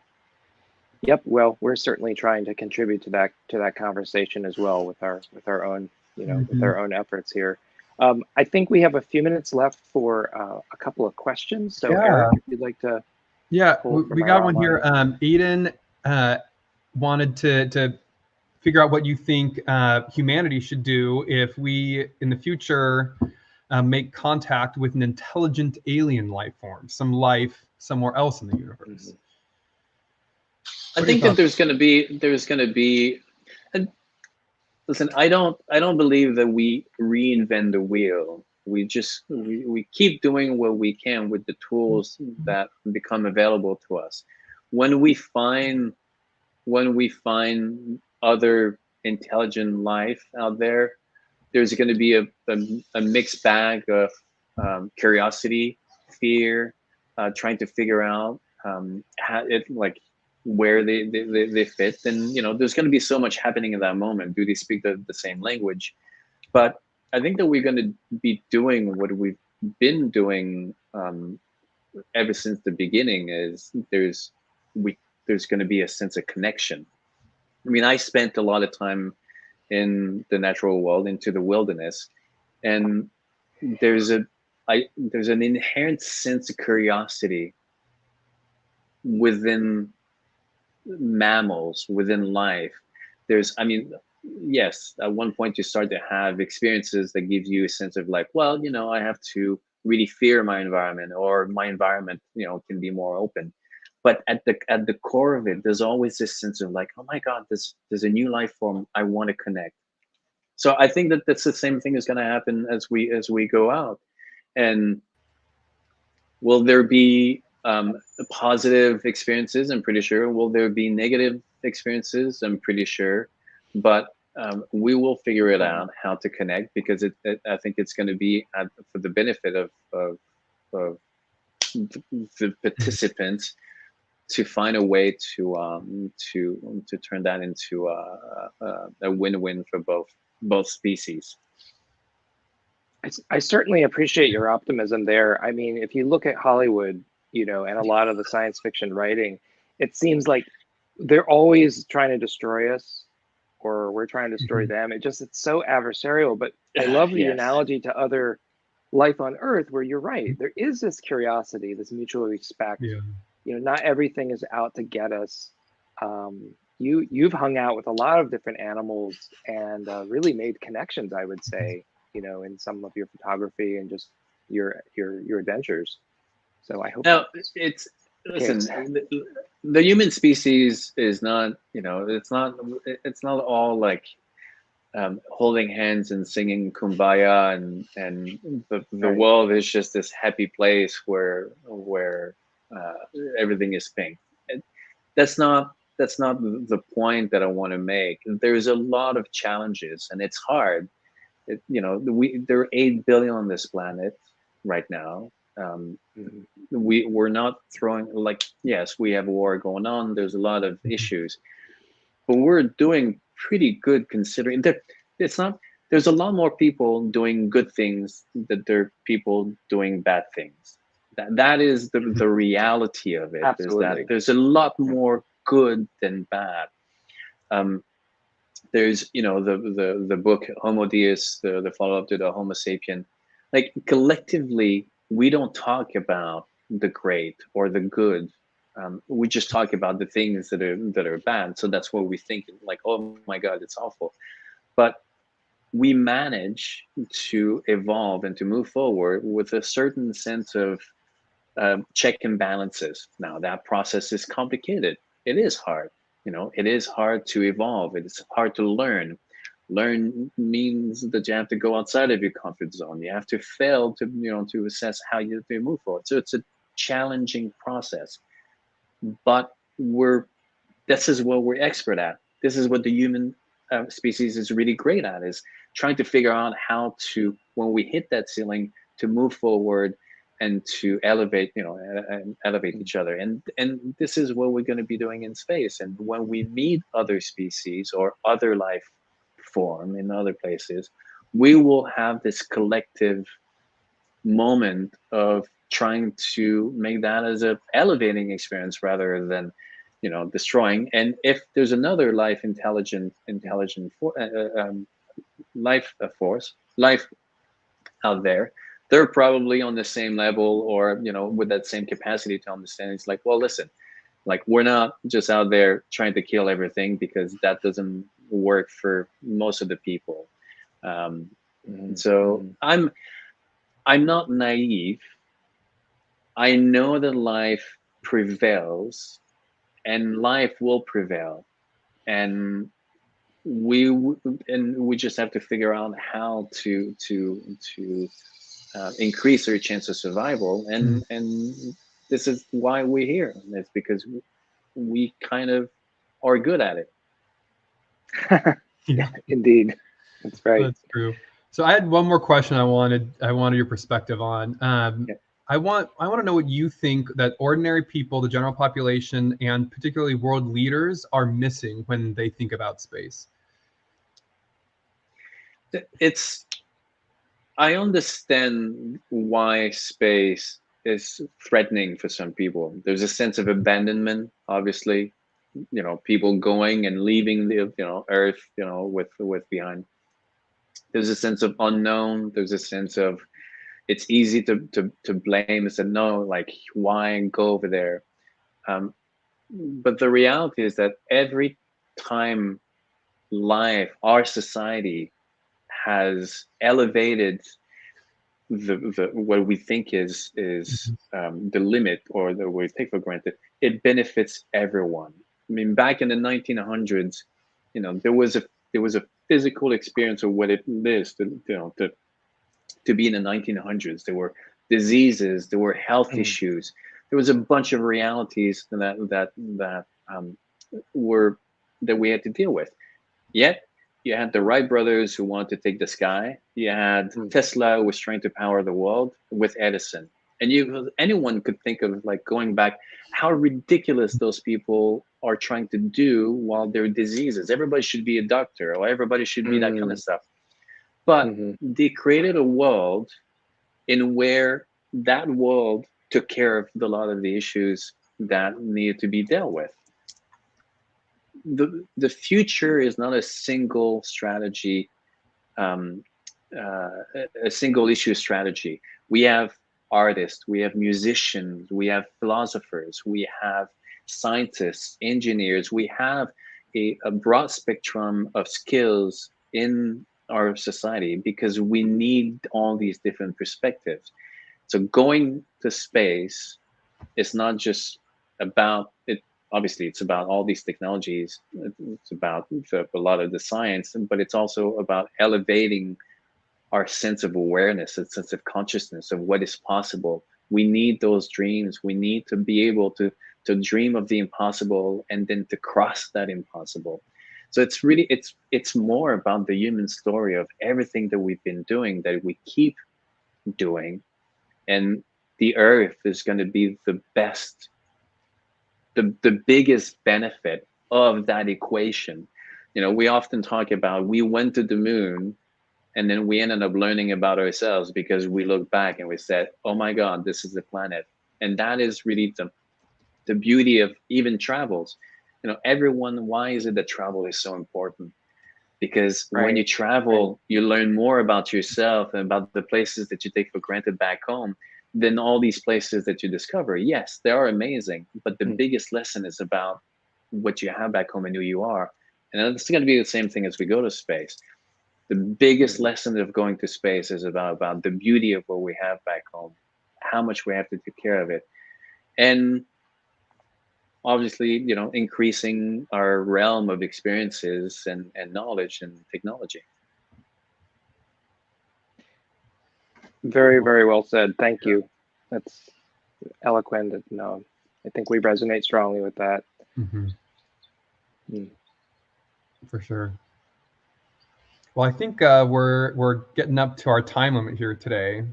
Yep. Well, we're certainly trying to contribute to that conversation as well with our own, you know, with our own efforts here. I think we have a few minutes left for a couple of questions. So Eric, if you'd like to. Yeah, we got one here. Aiden wanted to figure out what you think humanity should do if we, in the future, make contact with an intelligent alien life form, some life somewhere else in the universe. I think that there's going to be. Listen, I don't believe that we reinvent the wheel. We just we keep doing what we can with the tools that become available to us. When we find other intelligent life out there, there's going to be a mixed bag of curiosity, fear, trying to figure out how it, like, where they fit. And, you know, there's going to be so much happening in that moment. Do they speak the same language? But I think that we're going to be doing what we've been doing ever since the beginning. Is there's going to be a sense of connection. I mean, I spent a lot of time in the natural world, into the wilderness, and there's an inherent sense of curiosity within mammals, within life. I mean, yes, at one point you start to have experiences that give you a sense of like, well, you know, I have to really fear my environment, or my environment, you know, can be more open. But at the core of it, there's always this sense of like, oh my God, there's a new life form. I want to connect. So I think that that's the same thing is going to happen as we go out. And will there be positive experiences? I'm pretty sure. Will there be negative experiences? I'm pretty sure. But we will figure it out how to connect, because I think it's going to be for the benefit of the participants to find a way to turn that into a win-win for both species. I certainly appreciate your optimism there. I mean, if you look at Hollywood, you know, and a lot of the science fiction writing, it seems like they're always trying to destroy us, or we're trying to destroy them. It's so adversarial. But I love the Yes. analogy to other life on Earth, where you're right. There is this curiosity, this mutual respect. Yeah. You know, not everything is out to get us. You've hung out with a lot of different animals and really made connections, I would say, you know, in some of your photography and just your adventures. So I hope Now, that's it's the listen. case. The human species is not, you know, it's not all like holding hands and singing kumbaya, and the Right. world is just this happy place where everything is pink. And that's not the point that I want to make. There's a lot of challenges, and it's hard. You know, there are 8 billion on this planet right now. Mhm. We're not throwing, like, yes, we have a war going on. There's a lot of issues, but we're doing pretty good considering that it's not. There's a lot more people doing good things than there are people doing bad things. That is the reality of it. Is that Absolutely. there's a lot more good than bad. Um, there's, you know, the book Homo Deus, the follow up to the Homo sapien. Like, collectively, we don't talk about the great or the good. We just talk about the things that are bad. So that's what we think, like, oh my God, it's awful. But we manage to evolve and to move forward with a certain sense of check and balances. Now, that process is complicated. It is hard. You know, it is hard to evolve. It's hard to learn. Learn means that you have to go outside of your comfort zone. You have to fail to, you know, to assess how you move forward. So it's a challenging process. But this is what we're expert at. This is what the human species is really great at, is trying to figure out how to, when we hit that ceiling, to move forward and to elevate, you know, and elevate each other. And this is what we're going to be doing in space. And when we meet other species or other life form in other places, we will have this collective moment of trying to make that as a elevating experience rather than, you know, destroying. And if there's another life life force life out there, they're probably on the same level, or, you know, with that same capacity to understand. It's like, well, listen, like, we're not just out there trying to kill everything, because that doesn't work for most of the people. So I'm not naive. I know that life prevails, and life will prevail, and we just have to figure out how to increase our chance of survival, and this is why we're here. It's because we kind of are good at it. Yeah, indeed. That's right. That's true. So I had one more question I wanted your perspective on. Yeah. I want to know what you think that ordinary people, the general population, and particularly world leaders are missing when they think about space. I understand why space is threatening for some people. There's a sense of abandonment, obviously, you know, people going and leaving the, you know, Earth, you know, with behind. There's a sense of unknown. There's a sense of, it's easy to blame and say, no, like, why go over there? But the reality is that every time our society has elevated the what we think is the limit, or that we take for granted, it benefits everyone. I mean, back in the 1900s, you know, there was a physical experience of what it is to, you know, to be in the 1900s. There were diseases, there were health issues, there was a bunch of realities were that we had to deal with. Yet you had the Wright brothers who wanted to take the sky. You had Tesla, who was trying to power the world, with Edison. And anyone could think of like going back, how ridiculous those people are trying to do while they're diseases. Everybody should be a doctor, or everybody should be that kind of stuff. But they created a world in where that world took care of a lot of the issues that needed to be dealt with. The future is not a single strategy, a single issue strategy. We have artists, we have musicians, we have philosophers, we have scientists, engineers, we have a broad spectrum of skills in our society because we need all these different perspectives. So going to space is not just about it. Obviously, it's about all these technologies. It's about a lot of the science, but it's also about elevating our sense of awareness, a sense of consciousness of what is possible. We need those dreams. We need to be able to dream of the impossible and then to cross that impossible. So it's really, it's more about the human story of everything that we've been doing, that we keep doing. And the Earth is going to be the best, the biggest benefit of that equation. You know, we often talk about we went to the moon and then we ended up learning about ourselves because we looked back and we said, oh my God, this is the planet. And that is really the beauty of even travels. You know, everyone, why is it that travel is so important? Because when you travel, you learn more about yourself and about the places that you take for granted back home than all these places that you discover. Yes, they are amazing, but the biggest lesson is about what you have back home and who you are. And it's going to be the same thing as we go to space. The biggest lesson of going to space is about the beauty of what we have back home, how much we have to take care of it. And obviously, you know, increasing our realm of experiences and knowledge and technology. Very, very well said. Thank you. That's eloquent. No, I think we resonate strongly with that. For sure. Well, I think we're getting up to our time limit here today.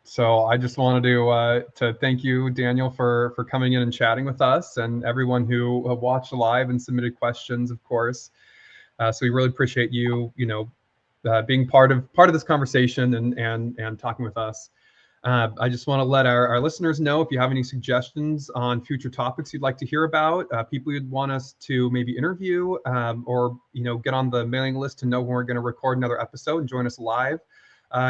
So I just wanted to thank you, Daniel, for coming in and chatting with us, and everyone who watched live and submitted questions, of course. So we really appreciate you, being part of this conversation and talking with us. I just want to let our listeners know if you have any suggestions on future topics you'd like to hear about, people you'd want us to maybe interview, or get on the mailing list to know when we're going to record another episode and join us live.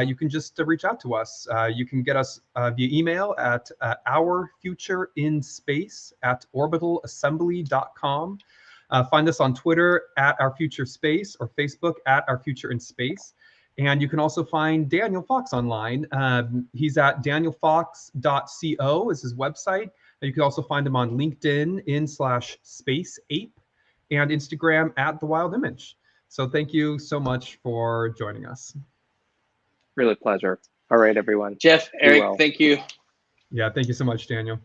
You can just reach out to us. You can get us via email at ourfutureinspace@orbitalassembly.com. Find us on Twitter at ourfuturespace or Facebook at ourfutureinspace. And you can also find Daniel Fox online. He's at danielfox.co is his website. And you can also find him on LinkedIn /spaceape and Instagram at The Wild Image. So thank you so much for joining us. Really a pleasure. All right, everyone. Jeff, Eric, thank you. Yeah, thank you so much, Daniel.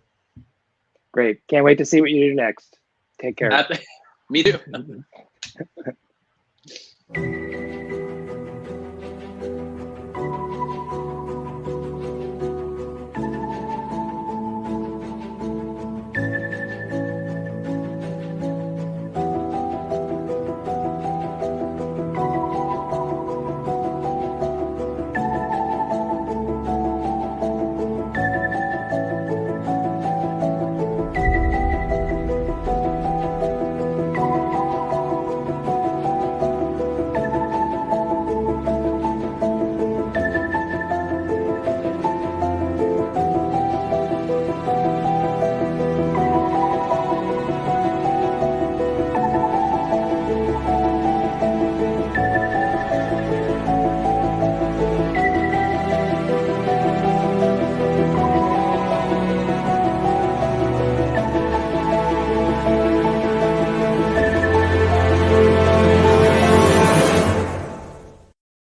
Great. Can't wait to see what you do next. Take care. Me too.